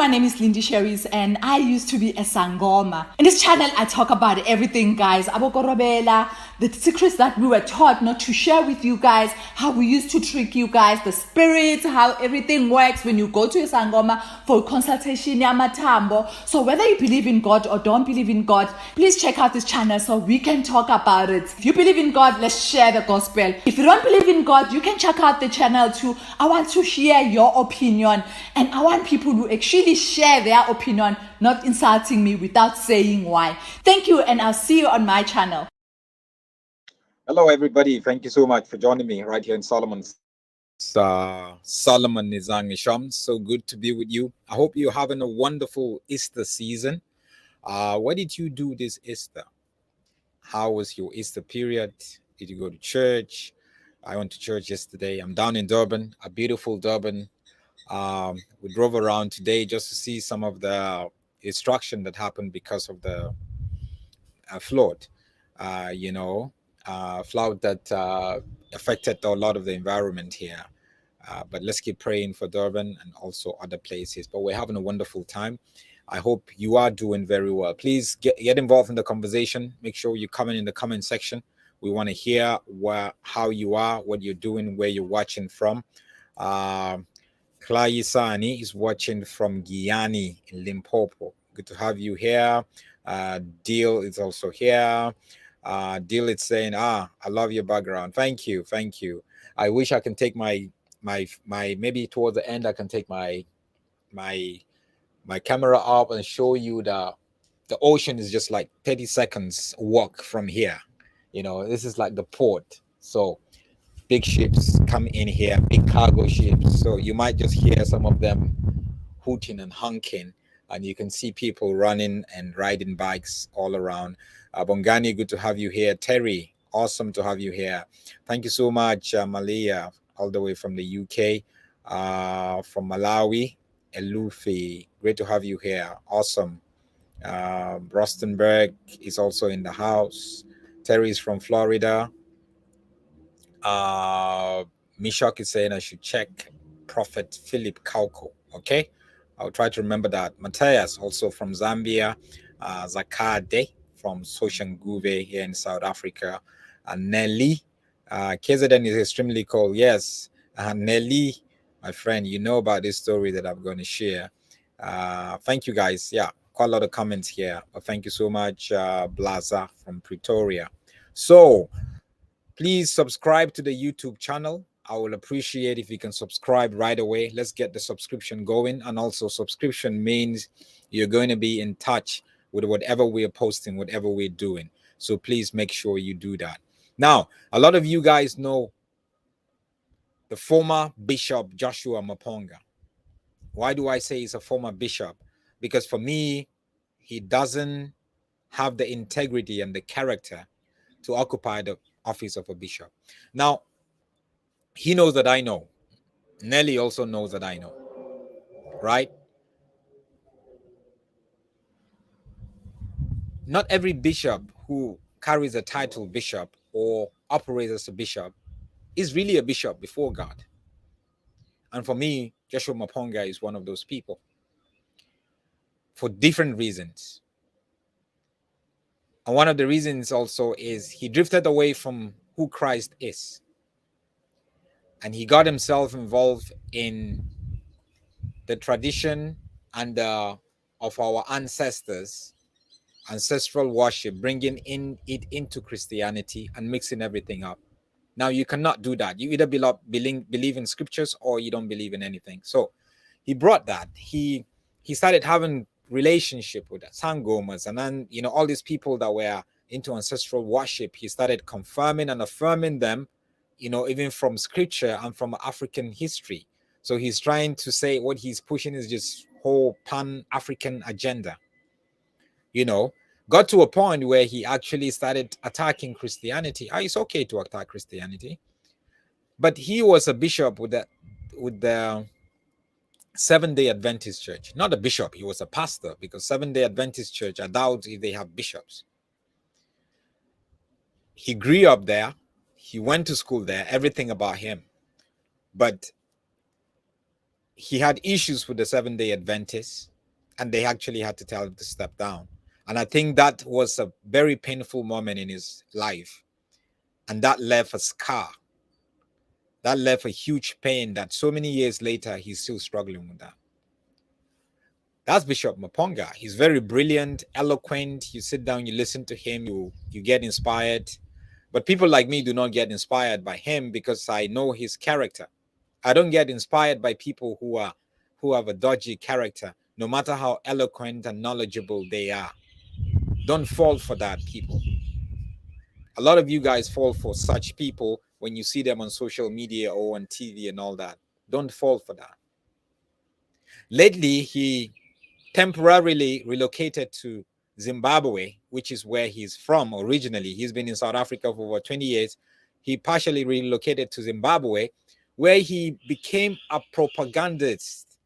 my name is Lindy Sherries and I used to be a Sangoma. In this channel, I talk about everything, guys. Abokorobela, the secrets that we were taught not to share with you guys, how we used to trick you guys, the spirits, how everything works when you go to a Sangoma for consultation, Yamatambo. So whether you believe in God or don't believe in God, please check out this channel so we can talk about it. If you believe in God, let's share the gospel. If you don't believe in God, you can check out the channel too. I want to share your opinion and I want people to actually share their opinion, not insulting me without saying why. Thank you, and I'll see you on my channel. Hello, everybody. Thank you so much for joining me right here in Solomon's. Solomon Nizang Isham. So good to be with you. I hope you're having a wonderful Easter season. What did you do this Easter? How was your Easter period? Did you go to church? I went to church yesterday. I'm down in Durban, a beautiful Durban. We drove around today just to see some of the destruction that happened because of the flood. Flood that affected a lot of the environment here. But let's keep praying for Durban and also other places. But we're having a wonderful time. I hope you are doing very well. Please get involved in the conversation. Make sure you comment in the comment section. We want to hear how you are, what you're doing, where you're watching from. Klayisani is watching from Guyana in Limpopo. Good to have you here. Deal is also here. Deal is saying, I love your background. Thank you. I wish I can take my maybe towards the end I can take my camera up and show you the ocean is just like 30 seconds walk from here. This is like the port. So big ships come in here, big cargo ships. So you might just hear some of them hooting and honking, and you can see people running and riding bikes all around. Bongani, good to have you here. Terry, awesome to have you here. Thank you so much, Malia, all the way from the UK. From Malawi, Elufi, great to have you here. Awesome. Rostenberg is also in the house. Terry is from Florida. Mishak is saying I should check Prophet Philip Kauko. Okay, I'll try to remember that. Matthias, also from Zambia. Zakade from Soshanguve here in South Africa. Nelly, KZN is extremely cold. Yes, Nelly, my friend, you know about this story that I'm going to share. Thank you guys. Yeah, quite a lot of comments here. But thank you so much, Blaza from Pretoria. So please subscribe to the YouTube channel. I will appreciate if you can subscribe right away. Let's get the subscription going. And also subscription means you're going to be in touch with whatever we're posting, whatever we're doing. So please make sure you do that. Now, a lot of you guys know the former Bishop Joshua Maponga. Why do I say he's a former bishop? Because for me, he doesn't have the integrity and the character to occupy the office of a bishop. Now, he knows that I know. Nelly also knows that I know. Right? Not every bishop who carries a title bishop or operates as a bishop is really a bishop before God. And for me, Joshua Maponga is one of those people for different reasons. And one of the reasons also is he drifted away from who Christ is. And he got himself involved in the tradition and of our ancestors, ancestral worship, bringing it into Christianity and mixing everything up. Now, you cannot do that. You either believe in scriptures or you don't believe in anything. So he brought that. He started having relationship with Sangomas and then, all these people that were into ancestral worship. He started confirming and affirming them, even from scripture and from African history. So he's trying to say what he's pushing is just whole pan-African agenda. Got to a point where he actually started attacking Christianity. It's okay to attack Christianity, but he was a bishop with the Seventh-day Adventist Church. Not a bishop, he was a pastor, because Seventh-day Adventist Church, I doubt if they have bishops. He grew up there. He went to school there, everything about him. But he had issues with the Seventh-day Adventists. and they actually had to tell him to step down. And I think that was a very painful moment in his life, and that left a scar. That left a huge pain that so many years later he's still struggling with that. That's Bishop Maponga. He's very brilliant, eloquent. You sit down, you listen to him, you get inspired. But people like me do not get inspired by him because I know his character. I don't get inspired by people who have a dodgy character, no matter how eloquent and knowledgeable they are. Don't fall for that, people. A lot of you guys fall for such people when you see them on social media or on TV and all that. Don't fall for that. Lately, he temporarily relocated to Zimbabwe, which is where he's from originally. He's been in South Africa for over 20 years. He partially relocated to Zimbabwe, where he became a propagandist.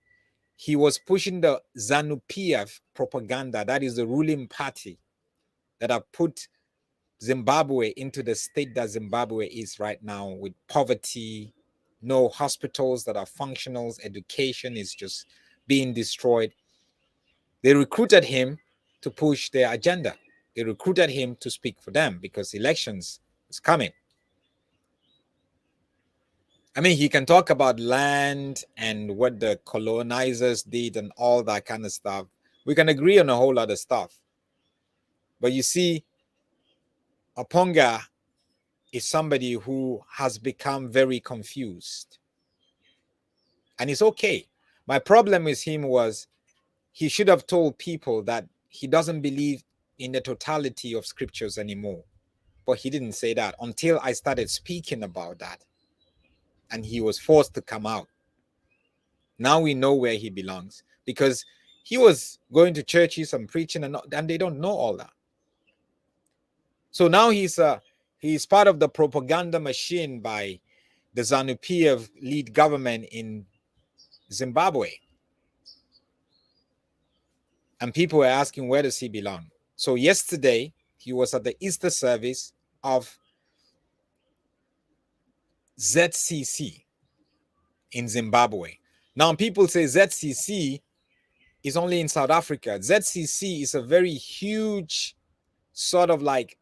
He was pushing the ZANU PF propaganda, that is the ruling party that have put Zimbabwe into the state that Zimbabwe is right now, with poverty, no hospitals that are functional, education is just being destroyed. They recruited him to push their agenda. They recruited him to speak for them because elections is coming. I mean, he can talk about land and what the colonizers did and all that kind of stuff. We can agree on a whole lot of stuff. But you see, Maponga is somebody who has become very confused. And it's okay. My problem with him was he should have told people that he doesn't believe in the totality of scriptures anymore. But he didn't say that until I started speaking about that. And he was forced to come out. Now we know where he belongs, because he was going to churches and preaching and they don't know all that. So now he's part of the propaganda machine by the ZANU PF lead government in Zimbabwe. And people were asking, where does he belong? So yesterday, he was at the Easter service of ZCC in Zimbabwe. Now, people say ZCC is only in South Africa. ZCC is a very huge sort of like,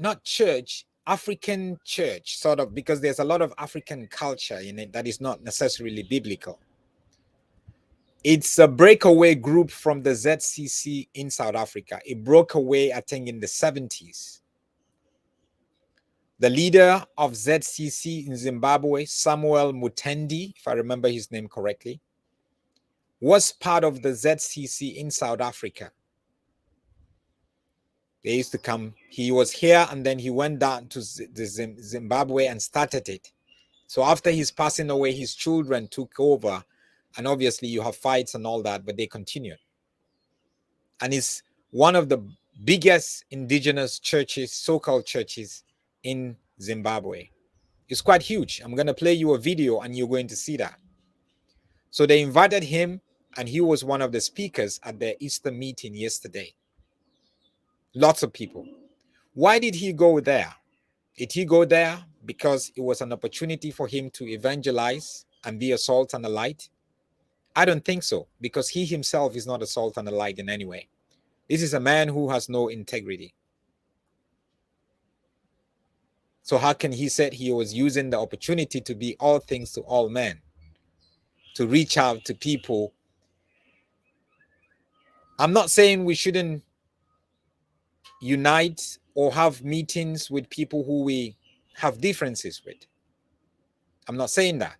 not church, African church, sort of, because there's a lot of African culture in it that is not necessarily biblical. It's a breakaway group from the ZCC in South Africa. It broke away, I think, in the 70s. The leader of ZCC in Zimbabwe, Samuel Mutendi, if I remember his name correctly, was part of the ZCC in South Africa. They used to come, he was here and then he went down to Zimbabwe and started it. So after his passing away, his children took over, and obviously you have fights and all that, but they continued. And it's one of the biggest indigenous churches, so-called churches in Zimbabwe. It's quite huge. I'm going to play you a video and you're going to see that. So they invited him and he was one of the speakers at their Easter meeting yesterday. Lots of people. Why did he go there? Did he go there because it was an opportunity for him to evangelize and be a salt and a light? I don't think so, because he himself is not a salt and a light in any way. This is a man who has no integrity. So how can he say he was using the opportunity to be all things to all men, to reach out to people? I'm not saying we shouldn't unite or have meetings with people who we have differences with. I'm not saying that.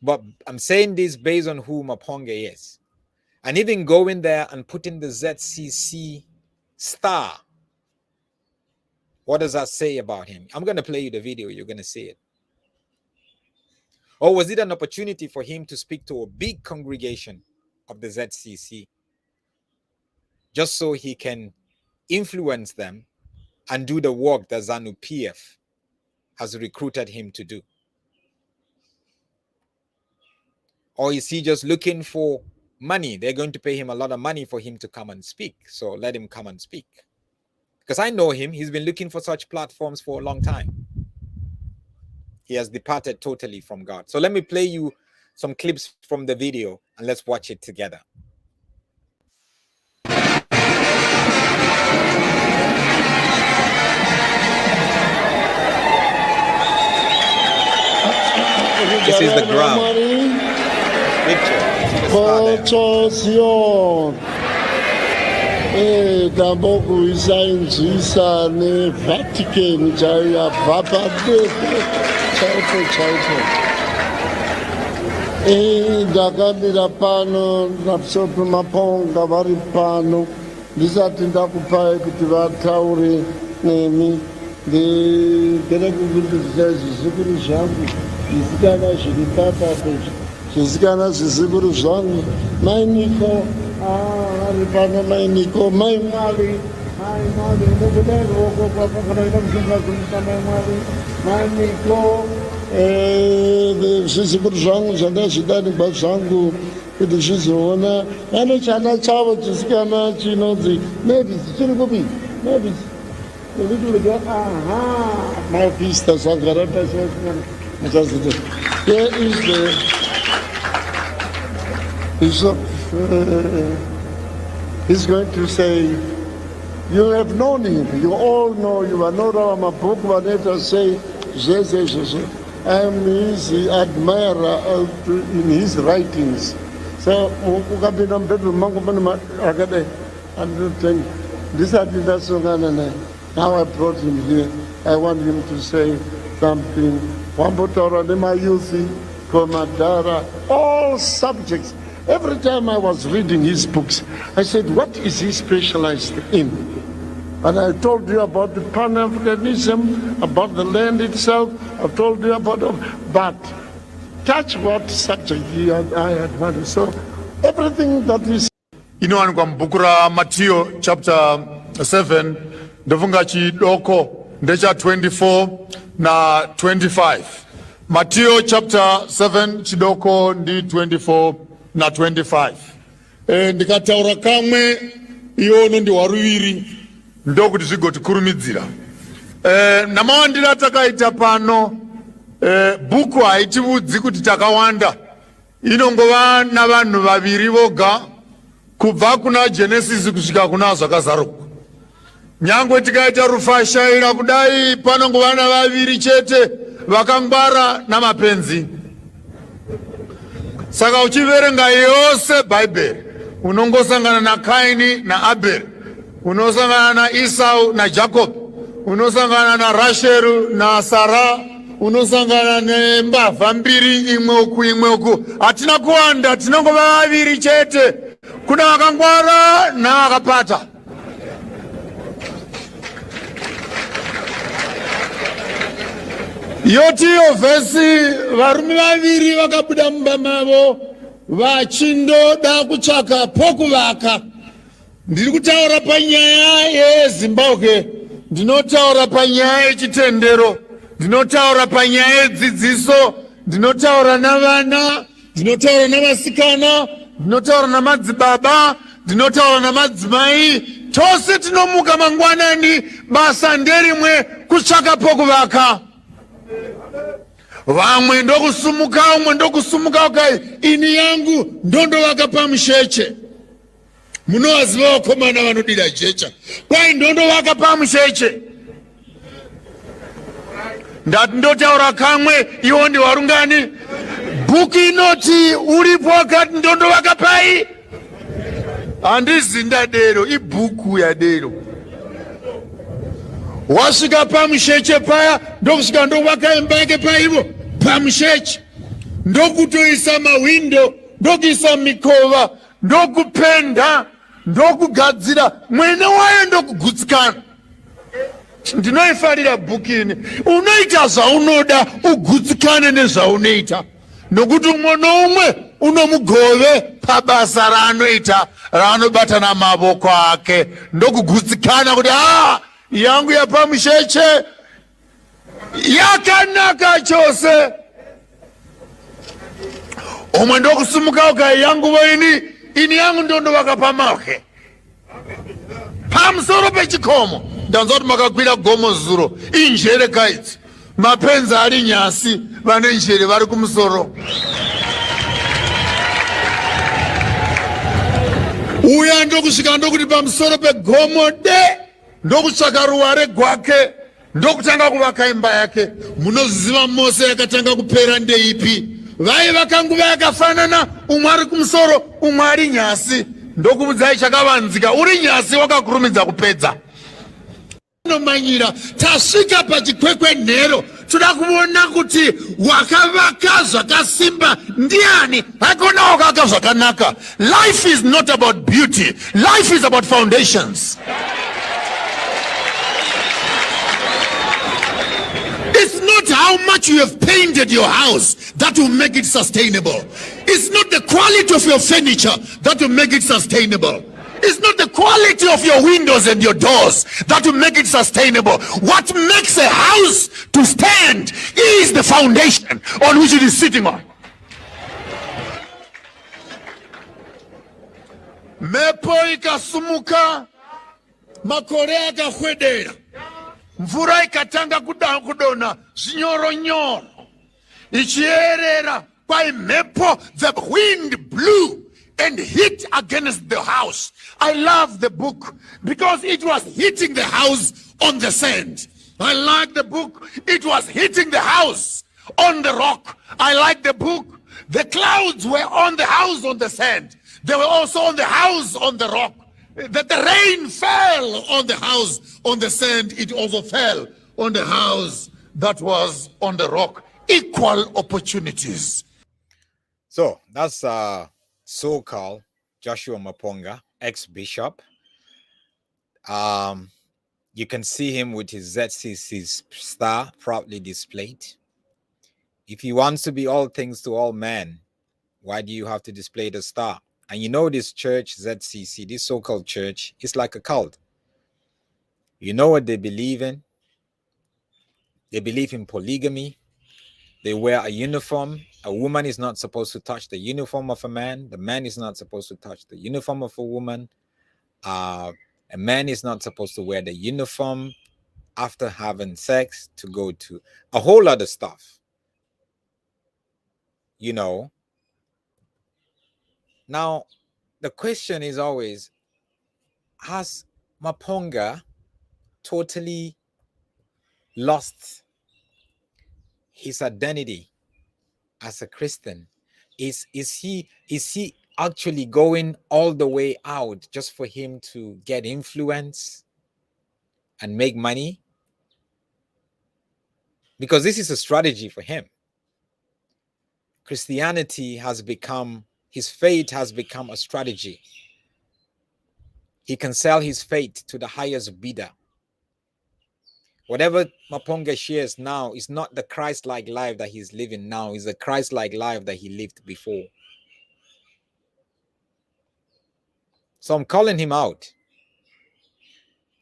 But I'm saying this based on who Maponga is. And even going there and putting the ZCC star, what does that say about him? I'm going to play you the video. You're going to see it. Or was it an opportunity for him to speak to a big congregation of the ZCC just so he can influence them and do the work that ZANU PF has recruited him to do? Or is he just looking for money? They're going to pay him a lot of money for him to come and speak. So let him come and speak. Because I know him. He's been looking for such platforms for a long time. He has departed totally from God. So let me play you some clips from the video and let's watch it together. This is the ground. Tamboku isainzwisa neVatican chayabva padepo chaipo ndakamira pano naBishop Maponga vari pano ndisati ndakupai kuti vataure nemi ndingere kuvhundudzisa zvizukuru zvangu zvisikana zviri papapo zvisikana zvizukuru zvangu mainiko vari pano mainiko maimwari mainiko zvizukuru zvangu zvandazvidanigwa zvangu kuti zvizoona vane chana chavo chisikana chinonzi mabis chiri kupi mabis my sister Sangarata here is the Bishop. He's going to say, you have known him, you all know, you are not our book, let us say, I am his admirer in his writings. So, now I brought him here. I want him to say something. All subjects. Every time I was reading his books, I said, what is he specialized in? And I told you about the Pan-Africanism, about the land itself. I told you about it. But touch what subject I had wanted. So everything that is... You know, I'm going to Matthew chapter 7, ndofunga chidoko ndecha 24 na 25. Matthew chapter 7 chidoko ndi 24 na 25. Ndikataura kamwe iwono ndi waruviri ndokuti zvigotikurumizira. Namawandira takaita pano buku haitibudzi kuti takawanda. Inongova navanhu vaviri voga kubva kuna Genesis kusvika kuna zvakazaruka. Nyangwe tikaita rufashaira kudai panongova navaviri chete vakangwara namapenzi. Saka uchiverenga yose Bible unongosangana na Kaini na Abel, unosangana na Esau na Jacob, unosangana na Rachel na Sarah, unosangana nembavha mbiri imwe uku. Hatina kuwanda, tinongova vaviri chete. Kuna vakangwara na vakapata. Yotiyo vhesi varume vaviri vakabuda mumba mavo vachindoda kutsvaka pokuvaka. Ndiri kutaura panyaya yeZimbabwe, ndinotaura panyaya yechitendero, ndinotaura panyaya yedzidziso, ndinotaura navana, ndinotaura navasikana, ndinotaura namadzibaba, ndinotaura namadzimai. Tose tinomuka mangwanani, basa nderimwe, kutsvaka pokuvaka. Vamwe ndokusumuka, umwe ndokusumuka ukai ini yangu ndondovaka pamusheche. Munovaziva vakomana vanodira jecha. Kwai ndondovaka pamusheche. Ndati ndotaura kamwe iwo ndi warungani. Buku inoti uripo wakati ndondovaka pai. Handizi ndadero, ibhuku yadero. Wasvika pamusheche paya ndokusvika ndovaka imba yake paivo pamusheche. Ndokutoisa mawindo, ndokuisa mikova, ndokupenda, ndokugadzira, mwene wayo ndokugutsikana. Ndinoifarira bhukini. Unoita zvaunoda ugutsikane nezvaunoita. Nokuti umwe noumwe unomugove pabasa raanoita, raanobata namavoko ake. Ndokugutsikana kuti yangu yapamusheche yakanaka chose. Umwe ndokusumuka ukai yangu voini, ini yangu ndondovaka pamauke. Pamusoro pechikomo. Ndanza kuti makakwira gomo zuro. Injere kaidzi. Mapenzi ari nyasi, vane njere vari kumusoro. uya ndokusvika ndokuti pamusoro pegomo de ndokutsvaka ruware gwake ndokutanga kuvaka imba yake. Munoziva mose yakatanga kupera ndeipi? Vaiva nguva yakafanana, umwe ari kumusoro umwe ari nyasi. Ndokumudzai chakavanzika, uri nyasi wakakurumidza kupedza. Nomanyira tasvika pachikwekwenhero, toda kuona kuti wakavaka zvakasimba ndiani, hakuna wakavaka zvakanaka. Life is not about beauty, life is about foundations. It's not how much you have painted your house that will make it sustainable. It's not the quality of your furniture that will make it sustainable. It's not the quality of your windows and your doors that will make it sustainable. What makes a house to stand is the foundation on which it is sitting on. Mepo ikasumuka, makore akahwedera. Mvura ikatanga kudona zvinyoronyoro ichierera by mhepo. The wind blew and hit against the house. I love the book because it was hitting the house on the sand. I like the book, it was hitting the house on the rock. I like the book, the clouds were on the house on the sand. They were also on the house on the rock. That the rain fell on the house on the sand, it also fell on the house that was on the rock. Equal opportunities. So that's so-called Joshua Maponga, ex-bishop. You can see him with his ZCC star proudly displayed. If he wants to be all things to all men, why do you have to display the star? And you know this church, ZCC, this so-called church, is like a cult. You know what they believe in? They believe in polygamy. They wear a uniform. A woman is not supposed to touch the uniform of a man. The man is not supposed to touch the uniform of a woman. A man is not supposed to wear the uniform after having sex to go to a whole lot of stuff. You know. Now, the question is always, has Maponga totally lost his identity as a Christian? Is he actually going all the way out just for him to get influence and make money? Because this is a strategy for him. Christianity has become, his faith has become a strategy. He can sell his faith to the highest bidder. Whatever Maponga shares now is not the Christ-like life that he's living now. It's the Christ-like life that he lived before. So I'm calling him out.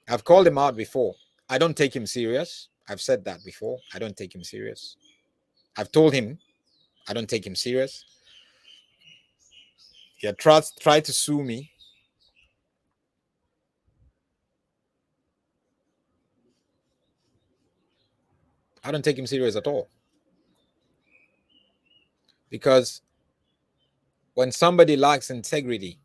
I've called him out before. I don't take him serious. I've said that before. I don't take him serious. I've told him I don't take him serious. He had tried to sue me. I don't take him serious at all. Because when somebody lacks integrity,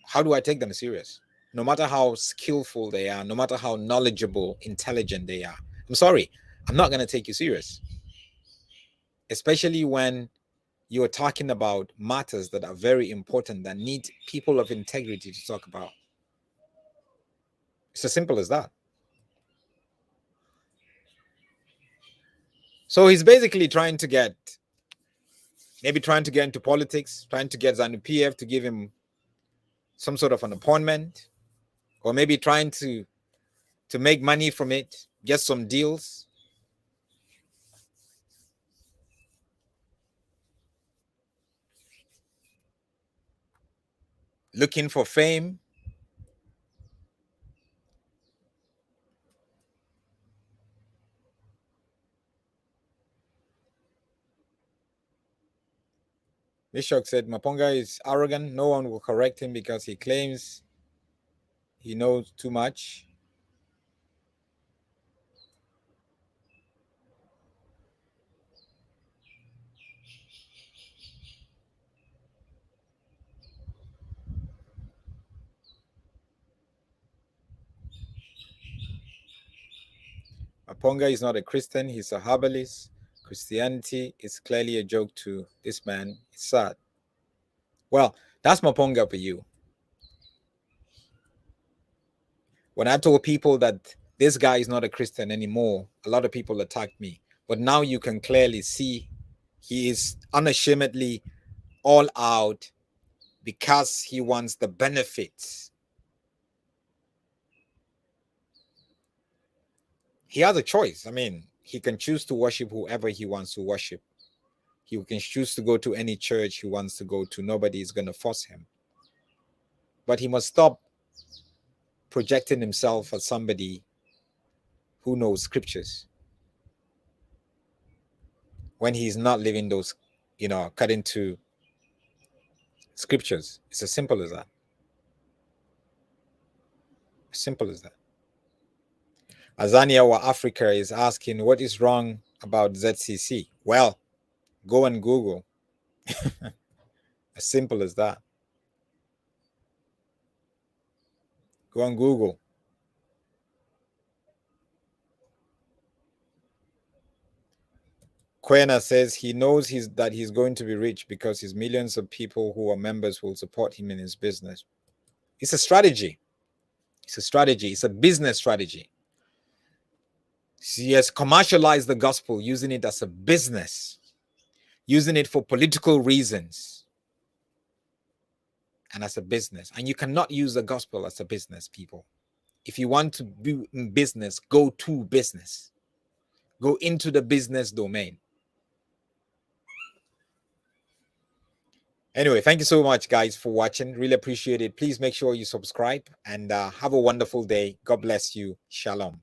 how do I take them serious? No matter how skillful they are, no matter how knowledgeable, intelligent they are. I'm sorry, I'm not going to take you serious. Especially when you're talking about matters that are very important, that need people of integrity to talk about. It's as simple as that. So he's basically trying to get into politics, trying to get ZANU PF to give him some sort of an appointment, or maybe trying to make money from it, get some deals. Looking for fame. Bishop said Maponga is arrogant. No one will correct him because he claims he knows too much. Maponga is not a Christian, he's a herbalist. Christianity is clearly a joke to this man. It's sad. Well, that's Maponga for you. When I told people that this guy is not a Christian anymore, a lot of people attacked me. But now you can clearly see he is unashamedly all out because he wants the benefits. He has a choice. I mean, he can choose to worship whoever he wants to worship. He can choose to go to any church he wants to go to. Nobody is going to force him. But he must stop projecting himself as somebody who knows scriptures when he's not living those, according to scriptures. It's as simple as that. As simple as that. Azania or Africa is asking, what is wrong about ZCC? Well, go and Google. As simple as that. Go on Google. Quena says he knows that he's going to be rich because his millions of people who are members will support him in his business. It's a strategy. It's a strategy. It's a business strategy. He has commercialized the gospel, using it as a business, using it for political reasons and as a business. And you cannot use the gospel as a business, people. If you want to be in business, go to business. Go into the business domain. Anyway, thank you so much, guys, for watching. Really appreciate it. Please make sure you subscribe and have a wonderful day. God bless you. Shalom.